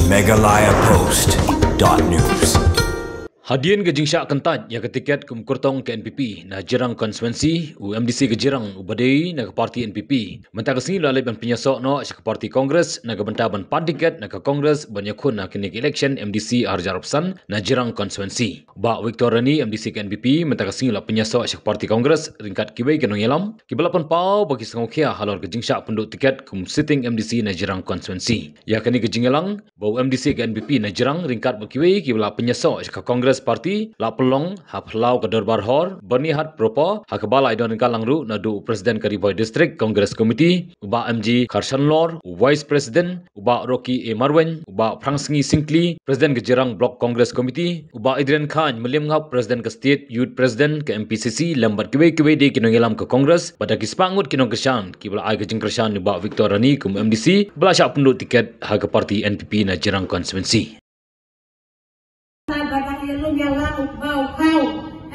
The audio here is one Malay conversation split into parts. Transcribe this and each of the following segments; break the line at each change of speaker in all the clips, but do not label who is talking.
megalayapost.news.
Hadian ke jingsyak kentat yang ketiket ke mkurtong ke NPP na jirang konstituensi UMDC ke jirang ubadai na ke parti NPP. Mentang kesini lalai ban penyasok no ke parti Kongres na ke bentah ban pandiket na ke Kongres ban yakun na kini election MDC Arjarapsan na jirang konstituensi. Ba Victor Rani MDC ke NPP mentang kesini lalai penyasok ke parti Kongres ringkat kibai ke nongelam. Kibalapan pau bagi sengokia halor ke jingsyak penduk tiket ke sitting MDC na jirang konstituensi. Ya kini ke jinggelang bau MDC ke NPP na jirang ringkat berkibai kibala penyasok ke Kongres parti la pelong ha plau ke Darbar Hor bernihat propa ha kebala idon kalangru na du presiden ke Riboy District Congress Committee uba MG Karshan Lor Vice President uba Rocky A Marwen uba Prangsngi Singkli presiden ke Jirang Block Congress Committee uba Adrian Khan Meliam ngap presiden ke State Youth President ke MPCC lambat kiwe de kinongelam ke Congress pada kispangut kinong kesan kibala ai ke jingkersan uba Victor Rani ke MDC bela syak penduk tiket ha ke parti NPP na Jirang Konstituensi.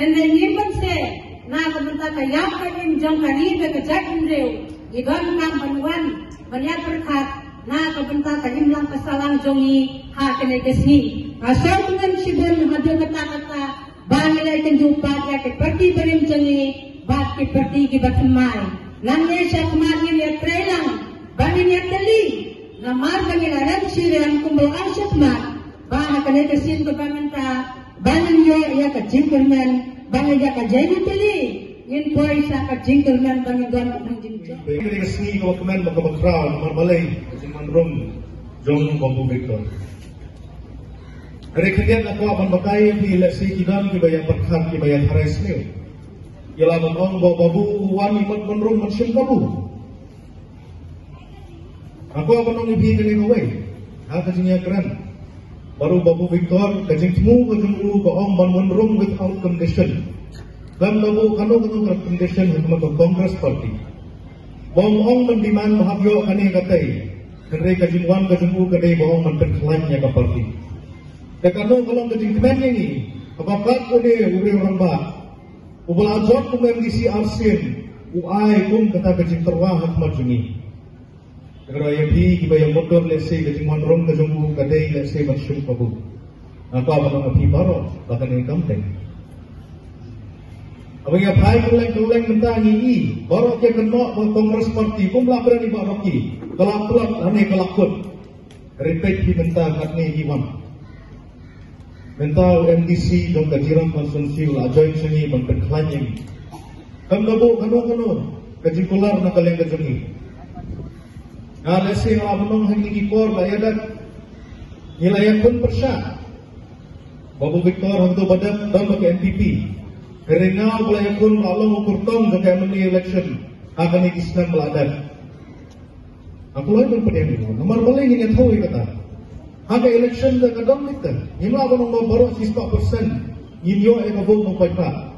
And then even say, na kementak kayak in jong kali berkejak indeu, igon nang banuan, banyak berkat, na kementak kayak lang pasalang jongi hak negesi. Asal dengan sibun hadir kata-kata, banyak ikan jumpa ya keperti berim jongi, bat keperti kibatumai. Nangnya siya kemarin ya trelang, banyak ya teli, namar banyak alam sirian kumpul asyik mat, bah negesi kebanenta. Banyak ya kejingkerman, banyak ya kejadi teli. Yin boy sa kejingkerman banyak doan menjingker.
Ini kesini kalau kemen berkebakar, marbalai, manrum, jom bambu Victor. Rekening aku akan pakai di leksi kidan kibayang perkat kibayang harais ni. Ialah memang babu wani manrum mensim babu. Aku akan mengibi dengan kau. Aku jenis keren. Baru babu Victor kajing temu kajing ulu baong ban room without condition. Dan babu kanu condition hikmat Congress Party. Baong mendiman mahabyo kani katai. Kere kajing wan kajing ulu kadai baong menterklaimnya ke parti. Dekanu kalau kajing kemen ini kapakat ule orang ba. Ubal ajot kum MDC Arsin uai kum kata kajing terwah hikmat jungi. Kalau yang di kibayang motor lese kajing manrom kajung kadai lese bersyuk pabu. Apa apa nabi baro bahkan ini kampeng. Apa yang baik kuleng mentah ini baro ke kena Kongres Parti pun lah berani baroki. Kalau ane kelakut repeat di mentah katne iwan. Mentah MDC dong kajirang konstitusi lah join sini berklaim. Kamu kanu kajing kular nak kaleng kajungi. Nah, lesi kalau menong hari ini kor layadak nilaian pun persyak. Babu Victor untuk badan dan bagi NPP. Kerana layan pun Allah ukurtong jika meni election akan ikisnan meladan. Aku lain pun pediam itu. Nomor boleh ini tahu kata. Haka election dah kadang kita. Hingga aku nombor baru 60%. Inyo eka vote mau paika.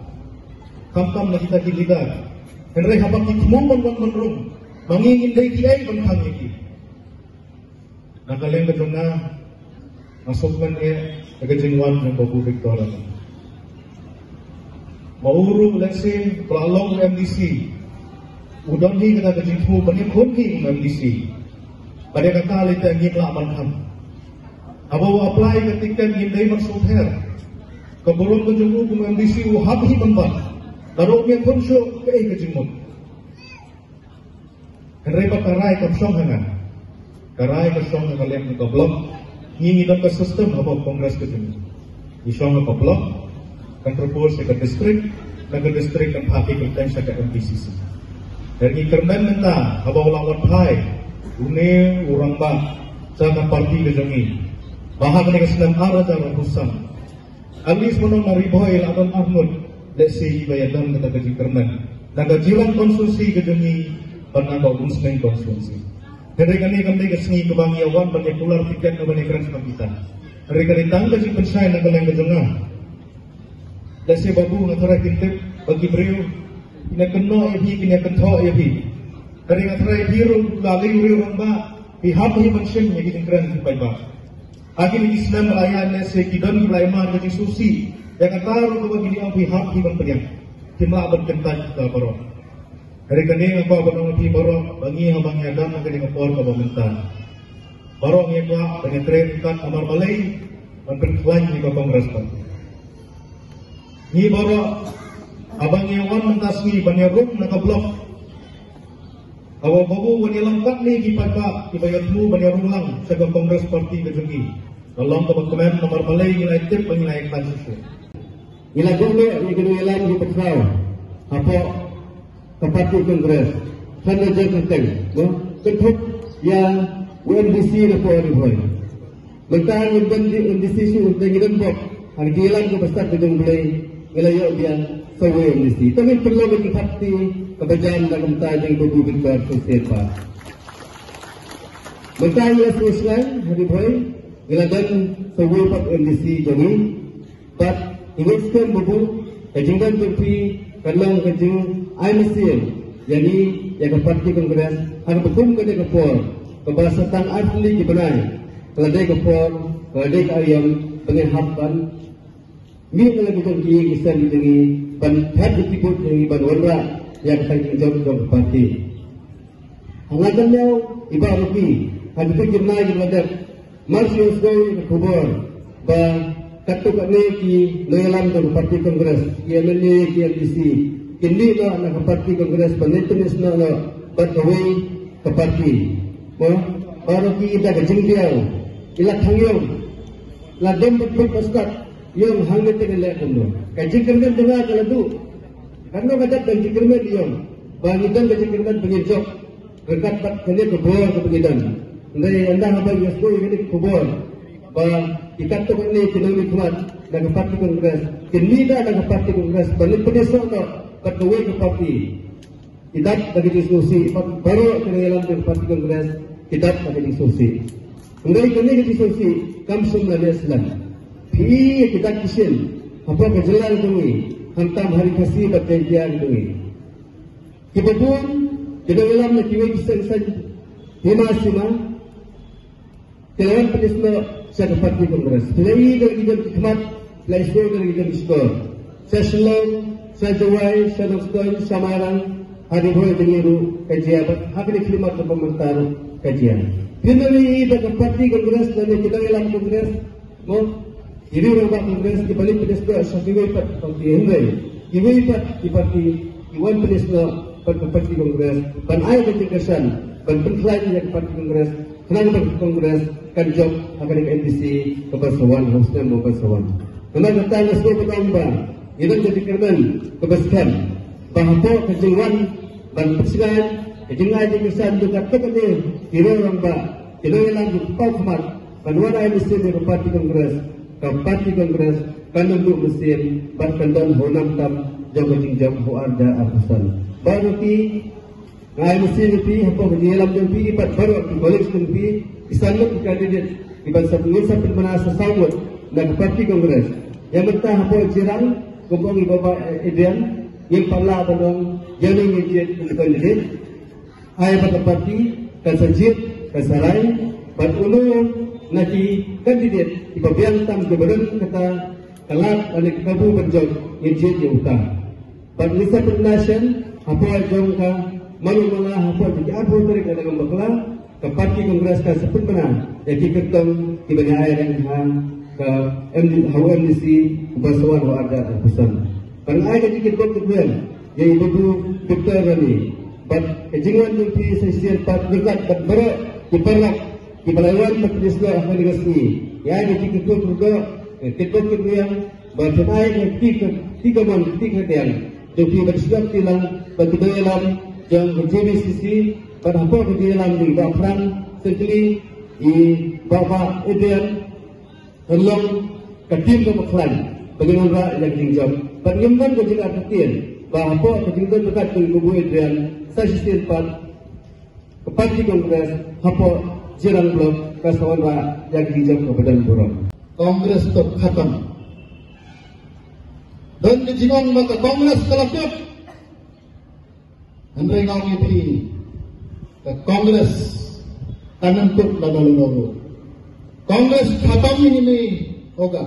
Kam na kita kita. Henry habang ikmong menrum. Mangingin day kiai bantang iki. Nakaleng ka na masukman kagajingwan ng Babu Victor. Mauru let's say pralong MDC. Udon ni kata kajingfu banyak kunki MDC. Pada kata lita ngin la manham. Abaw apply ketika ngin day maksudher. Kaburun kajingfu kum MDC uhabhi banban. Darok niya konsyo kay kajingmon. Kenapa karai kapsong hangan? Karai kapsong hangan yang kita blok, ini dalam sistem apa Kongres ketemu. Isong apa blok, kan propose ke distrik, dan ke distrik kan hati ketensi ke MPCC. Dari kerana minta apa lawan pai, une orang bah, jangan parti kejongi. Bahag ni kesenang arah jangan rusam. Alis menong Riboy Adon Ahmad, lesi ibayadan kata keji kerana. Dan kejilan konstitusi kejongi. Pernah kau muslim konstitusi. Dari kami kesini kebangyawan banyak pular tiket ke banyak keras kita. Dari kami tangga si pensai nak kaleng kejengah. Dasi babu ngatarai tintip bagi beriu. Kena kena yabi kena kentho yabi. Dari ngatarai biru lagi beriu ramba. Pihak ini mensim yang kita keren sampai bah. Akhir Islam melayan nasi kidan mulaiman jadi susi. Yang kata rupa gini ang pihak ini menperiang. Kima berkentan kita baru. Hari kini apa benang di baru bangi abang nyadam nak kini ngapor ke pemerintah. Barang yang kuat dengan terikat amar balai memperklaim di Kongres Parti. Ni baru abang yang wan mentaswi banyak rum nak blok. Awak babu banyak lengkap ni kipada kibayatmu banyak rulang sebagai Kongres Parti berjungi. Dalam komen amar balai nilai tip penilai konstitusi.
Nilai guna ni kedua lain di petrau. Apa Parti Kongres? Sana je penting. Ketuk yang UMDC lepas hari. Mentang UMDC su untuk ngirim bok. Hari jalan ke besar gedung boleh wilayah dia sewa UMDC. Tapi perlu bagi parti kebajikan dan mentang yang berbuat sosial pak. Mentang ia selesai hari boy wilayah sewa pak UMDC jadi. But ingatkan bubu kejenggan tepi kalau kejeng IMC jadi yang Parti Kongres harus berkumpul ke Kepol kebahasan asli dibenahi keladai Kepol keladai Karyam penghapan ini kalau kita kisah ini banhat disebut dari banwara yang saya jawab dalam parti hangatannya ibaruki hadis jenai keladai Marsius Doi Kepol bah katuk neki loyalan dalam Parti Kongres yang neki MDC kini lah nak Parti Kongres penentunis nak berkawin ke parti. Baru kita kejengdiau, ilat hangyong, ladem betul paskat, yang hangit terlihat dulu. Kejengkerman dengar kalau tu, karena kadang kejengkerman yang, bangidan kejengkerman pengejok, rekat tak kena kebor ke pengidan. Dari anda apa yang sesuai kena kebor, bah ikat tu kena kena kuat nak Parti Kongres. Kini dah nak Parti Kongres, penentunis nak berkawin ke parti. Tidak bagi diskusi baru kenalan dari Parti Kongres tidak bagi diskusi. Kemudian kini diskusi kamsum lagi Islam. Pi kita kisin apa kejelan kami hantam hari kasih berjanjian kami. Kita pun kita dalam nak kiwai kisan hima kelawan penisno sa Parti Kongres. Pilih dari kita khidmat, pilih dari kita skor. Saya selalu saya jawai, saya doktor, Samarang, hari boleh dengiru kajian, hari khidmat pemerintah kajian. Pinari dari Parti Kongres dan kita dalam Kongres, ini orang Kongres di balik penisno sesuai pat parti hendak, ini pat di parti, iwan penisno Parti Kongres, ban ayat kecerdasan, ban penilaian yang Parti Kongres, kenapa Parti Kongres kan job akan di NDC kebersawan, hostnya mau bersawan. Kenapa tanya semua petambah? Ini jadi kerman kebeskan bahawa kejengan dan persidangan kejengan di kesan juga terkait kira orang bah kira yang dipau kemat panwana mesin di Parti Kongres kan untuk mesin berkandang honam tam jaga jingjam hoarda apusan baru ti ngai mesin ti apa menyelam jampi pat baru boleh jampi isanut kandidat di bangsa pengusaha permanasa sawut dan Parti Kongres yang mentah apa jirang kumpul Bapak Adrian yang pala bandung jalan ngejit kandidat ayah pada parti kan sajid kan sarai pada ulu nanti kandidat di bagian tam gubernur kata kalat oleh kabu berjog ngejit yang utang pada lisa pernasian apa jong ka malu-malah apa jadi apa mereka dengan bakla ke Parti Kongres kan sepun benar jadi ketong di banyak air yang ke MDC bersuara warga pesan. Kan ada dikit kok tujuan, yang ibu dokter ini, bad kejengan yang di sisi part dekat berat diperak di Palawan Majelisnya akan digasi. Ya ada dikit kok juga, ketok yang berkenai yang tiga tiang, jadi bersiap tilang bagi dalam yang menjadi sisi pada apa di dalam di Bafran sekali di Bapak Edian Tolong ketim ke Meklan bagaimana yang dijawab. Bagaimana kejian artian bahawa kejian dekat ke Ibu Adrian saya sistem ke Parti Kongres apa jirang blok kasawan yang dijawab kepada Burung.
Kongres itu khatam. Dan dijingon maka Kongres kelakut. Andai ngau ngipi ke Kongres tanentuk lalu-lalu. Kongres khatam ini oga.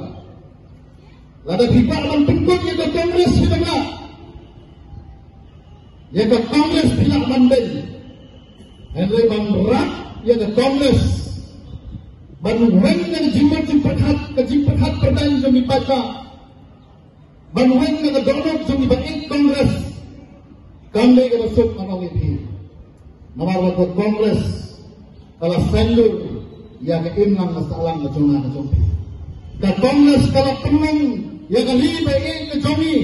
Lada pihak dalam bentuk yang ke Kongres kita nak. Yang ke Kongres pihak mandai. Henry Bang Berat yang ke Kongres ban wen na jimat jimperhat perdan jom ipaca ban wen na donok jom ibaik kongres kami ke masuk manong ipi namar wakot kongres kala sendur ya ke imlang masalang na jomna na jompi ka kongres kala penung ya ke liba ke jomi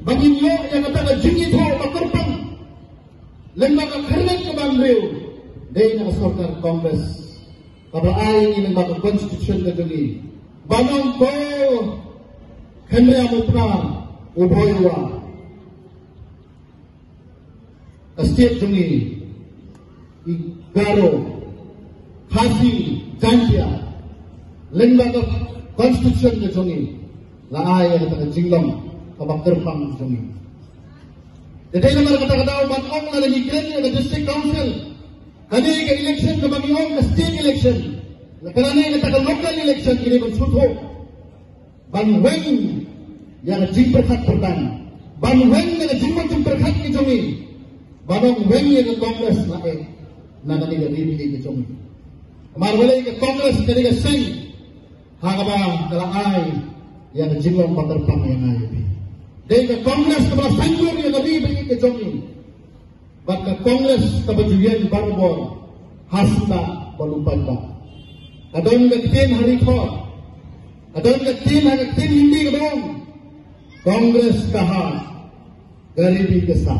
bangin lo ya kata ka jingit ho makurpang lembaga kernet ke bandreu day na sorkar kongres kabaay ini lembaga konstitusi ke jomi banong ko Henry Amupna uboywa setiap jomi Garo, Khasi, Jantia, lembaga konstitusi ke jongi, laai yang kata jinglong, kabak terpang jongi. Jadi nama kata-kata umat ong na lagi keren ke district council, kani ke election ke bagi ong ke state election, kerana yang kata local election kini bersuto, ban weng yang jimperhat pertan, ban weng yang jimperhat ke jongi, banong weng yang kongres laai. Naga ni gari ke jom. Marwalai ke kongres kali ke sing. Hagaba kalai yang jilong paterpang yang ayu. Dari ke kongres ke bawah sanggur yang gari ke jom. Bak ke kongres ke bajuan barbor hasna balupan ba. Adon ke tin hari kor. Adon ke tin hindi ke dong. Kongres kaha gari ke sa.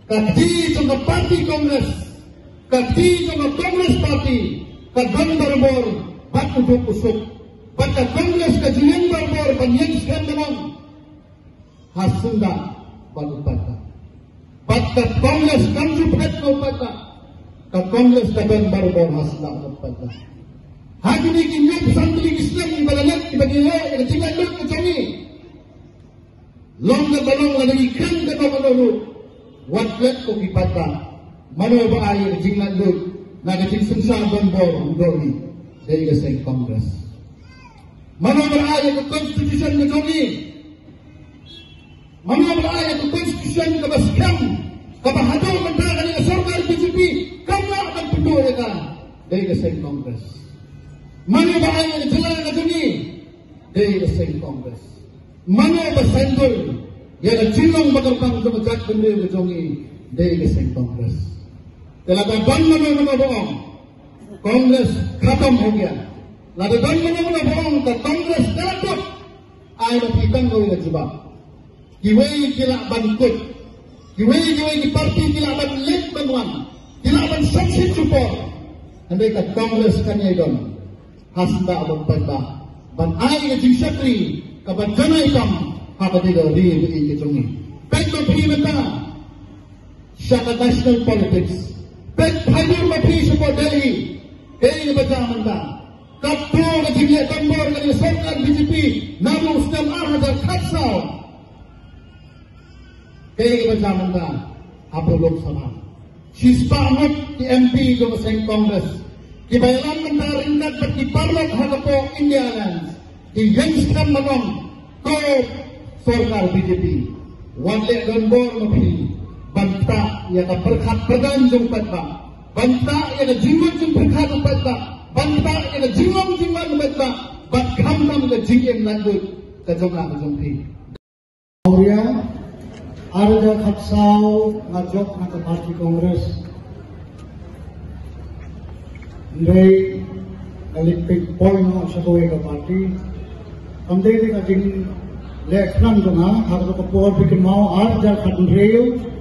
Kati jom parti kongres. Kati jong Kongres Parti kadang barbor bat uduk usuk bat Kongres kajian barbor banyak sekian demang hasunda balupata bat Kongres kamju pet balupata Kongres kadang barbor hasunda balupata hari ini kinyap santri Islam ibalanak ibagila yang tinggal ke kami long na balong na ikan ke balong watlet ko kipata Mano ba ay jinglan lut na gating sunsa bor udoni dari gasay kongres. Mano ba ay ang konstitusyon ng jogi. Mano ba ay ang konstitusyon ng baskam kabahado man ta kanila sorkar BJP kama ang pituwa ka dari gasay kongres. Mano ba ay ang jala ng jogi dari gasay kongres. Mano ba sendol yang jinong magarpang dumajak benda ng jogi dari gasay kongres. Kalau bang mana bohong, Kongres khatam ho gaya. Lalu bang mana bohong, तो Kongres tertutup. Ayo kita ngawin jubah. Kiwei kila bangkut, kiwei ki parti kila ban lek banwan, kila ban saksi support. Andai ka Kongres kanya idon, hasda abang panda. Ban ayo ke jingsakri, kaban jana ikam, apa tiga di kecungi. Baik pergi mentah, syarat national politics. Baik hadir mapi support Delhi, Delhi baca manda. Kapto ke jinglet tambor ke sorkar BJP, namu Ustam Ahmad Khatsau. Delhi baca manda, apa Lok Sabha. Shispa Ahmad di MP ke Masing Kongres. Di bayaran mentara rindat bagi Parlok Hakapo India Lands. Di Youngstown Manong, ko sorkar BJP. Wadlek Gambor mapi. Banta yang berkat bergantung pada banta yang jimat jum berkat pada banta yang jimat pada bat kamam ke jingem lanjut ke jumlah kejumpi.
Auria Arja Khatsau ngajok ke parti Kongres. Dari electric point sa tuwe ke parti. Kamdai di kajing lekran dona harus kepor bikin mau Arja Khatsau.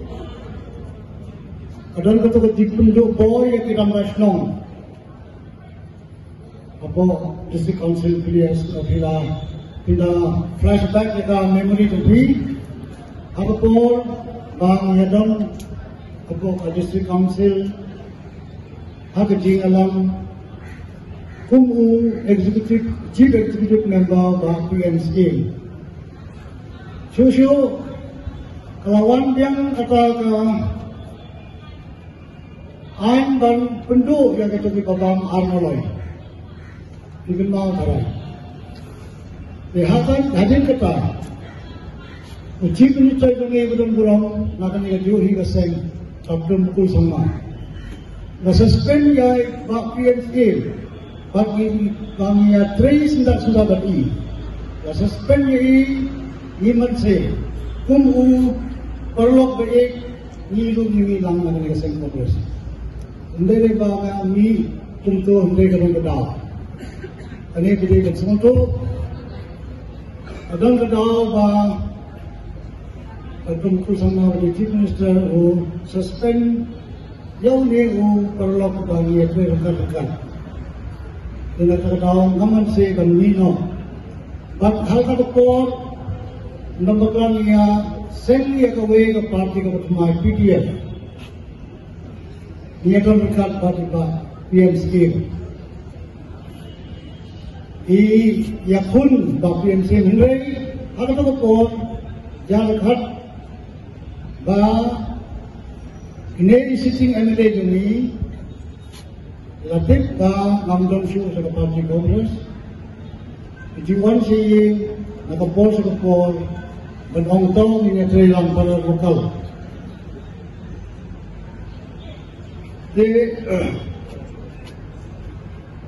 Kadang kata dipenjuk boy yang kita merasnong. Apa district council pilihan kita flashback kita memory to be. Apa pun bang yadam apa district council agak jing alam kumu executive chief executive member bang PNC. Shushu kawan yang kata Ain dan penduduk yang kita dikabang Arnoloy dikenal tarai. Lihatkan hadir kita uji penyucai dengan berang-berang nakan ia diuhi keseng sabdum pukul sama. Nasuspend ya bak PNC bagi three sudah bagi ya suspend ini masih kumu perlu baik ni lang na ngaseng progress hindi ba kami tunto hindi ka rin kadaw ani hindi ka sumunto adang kadaw ba atong kusama ng Chief Minister o suspend yung ni o perlu ba niya ito yung katakan tinatawag naman si Kanino. But hal ka po, nabaglan niya, send niya kaway ng party ka po mga PDF. Niya doon rekat party ba, PMC. Yakun ba PMC, hindi, hal ka po, dyan rekat ba, ini sitting MLA ni Latif ka ngamdong siya sa Party Congress. Ijiwan siya nakapol sa kapol banong-tong ingatry lang para lokal.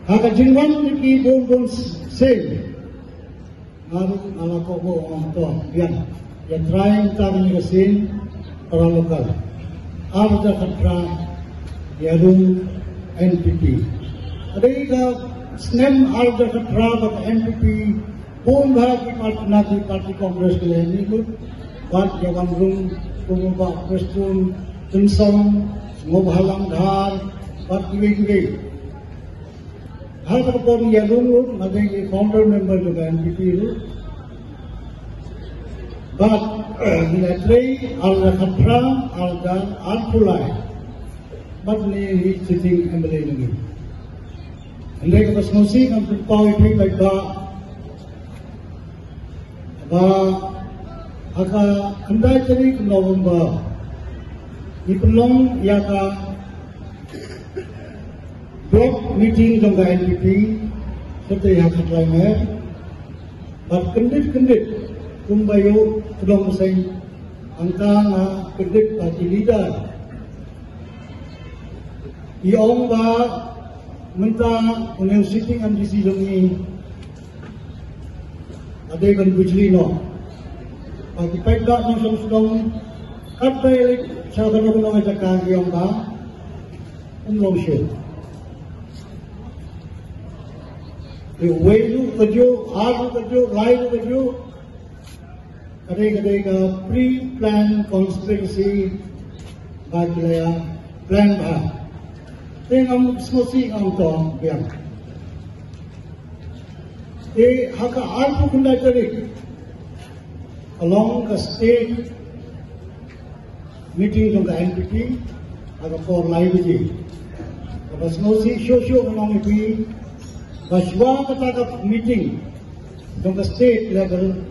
Hakajiwan ni Kibon Singh naroon alako ko ang ito. Yan trying tayo kasi para lokal. Arda katra yarong NPP. Ada ka SNEM Arda katra at NPP pun bahagi parti Kongres ke ini pun buat jawan room pemubah Preston Tensong semua bahalang dhar buat kiri hal terpon ya room ada founder member juga NPP itu but military Arda katra Arda Arpulai but ni sitting MLA lagi. Andai kita semusi kan pau itu baik haka andai jadi ke November ni pelong ya ka block meeting jong ka NPP seperti hak climate but kendit kumbayo pelong say angka kendit party leader Iong ba minta unyong sitting ang decision ni aday kan Bujlino. Pag ipagda ng sumusudong kapay sa kanong mga jakang iyong ba umlong siya. Iwailu kadyo, haru kadyo, layu kadyo kadai ka pre-planned conspiracy bagilaya plan ba Tengok semusi angkong biang. Haka arpu kunda jadi along the state meeting jong the NPP haka for live ji. Kalau semusi show along itu baswa kata meeting jong the state level.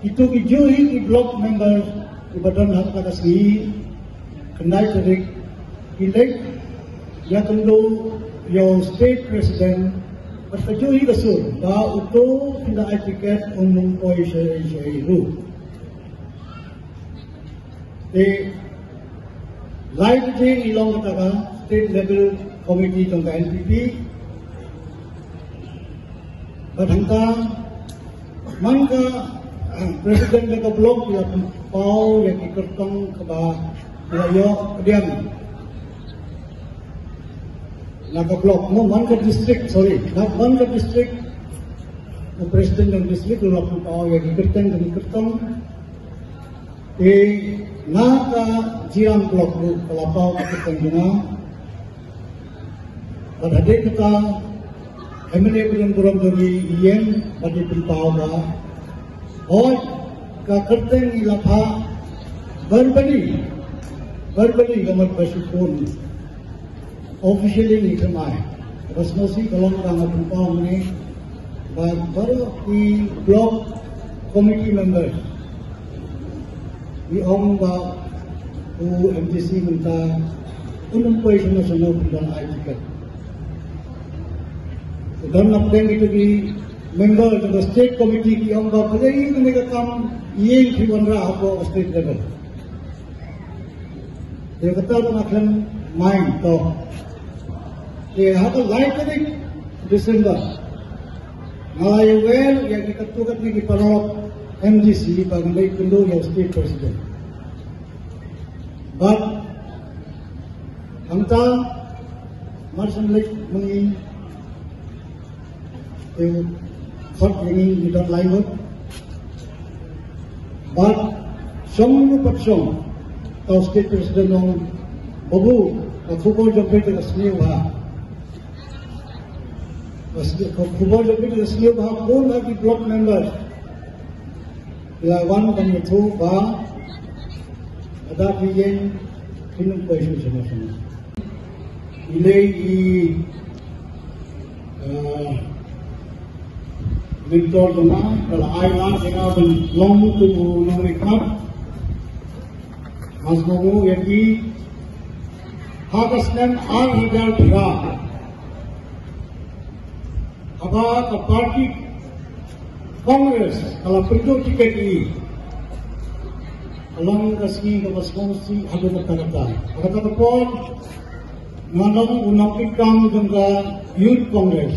Itu kijui di block members ibadan haka kata segi kendai jadi elect ya kendo your state president bertujuh kasur ba uto tidak etiket umum koi syai ru live je ilong kata state level committee tong NPP berhangka mangka presiden ke blok ya pau yang ikertong ke ba yo diam Naga blok, Manka district, not Manka district, the president ng district, wala pong tao yung ikirtang, naka jirang blok mo, kalapaw ikirtang yun Padahal kita, MLA bilang burang dari iyan, pati pintao ba, o kakirtang ilapa, berbali, gamad basyukun, officially ni kemai. Terus mesti kalau orang berpumpang ni, baru di blok committee members, di orang ba MTC minta unumpai semua dan etiket. Dan nak itu di member the state committee di orang ba pada ini mereka kam yang diwanra apa state level. Dia kata orang akan main toh. haka laiterik December. Ngalai well yang ikatukat ni kiparok MDC bagai kendo yang state president. But Anta Marsan Lake mengi thought mengi tidak lain. But some patsom tau state president nong babu football jampi ke senior ha. Football jampi ke senior ha pun lagi block member. Ilawan dan itu ba ada pijen pinung kuasa sama-sama. Ilai mentor dona kalau ayah dengan long tu long rekap mas mau yang di hakasnan al-Hidal Bira apa ke parti Kongres kalau penduduk tiket ini along resmi ke masing-masing ada kata-kata kata-kata pun mengenai undang-undang tentang Youth Congress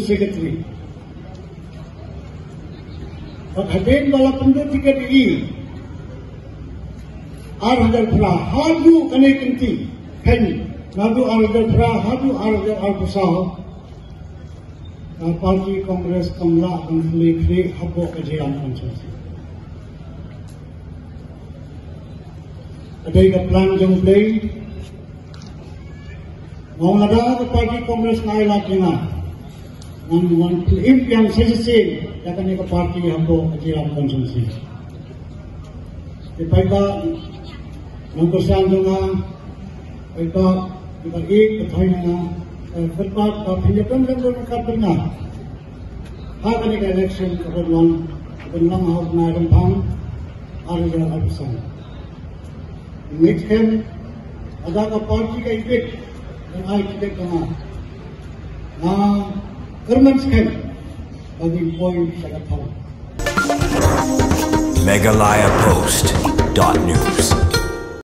Secretary. Hadir dalam penduduk tiket ini Ar-Hidal Bira hadu kena kenti kan nadu Ar-Hidal Bira hadu Ar-Hidal Al-Busah parti Kongres Kamla dan Fili habok kejiran konsensus. Ada yang plan jong play mau ada ke parti Kongres ngailat dengan yang sesi akan ke parti habok kejiran konsensus. Dipaiba nangkusan dengan paiba dibagi ketahuan Berkat pinjaman dan berkat benar. Hak ini election kebetulan harus naik pang ada jalan besar. Next time ada ke parti ke ikut dan I ikut kemana. Nah, kerman sekali bagi poin sangat tahu.
Meghalaya Post.news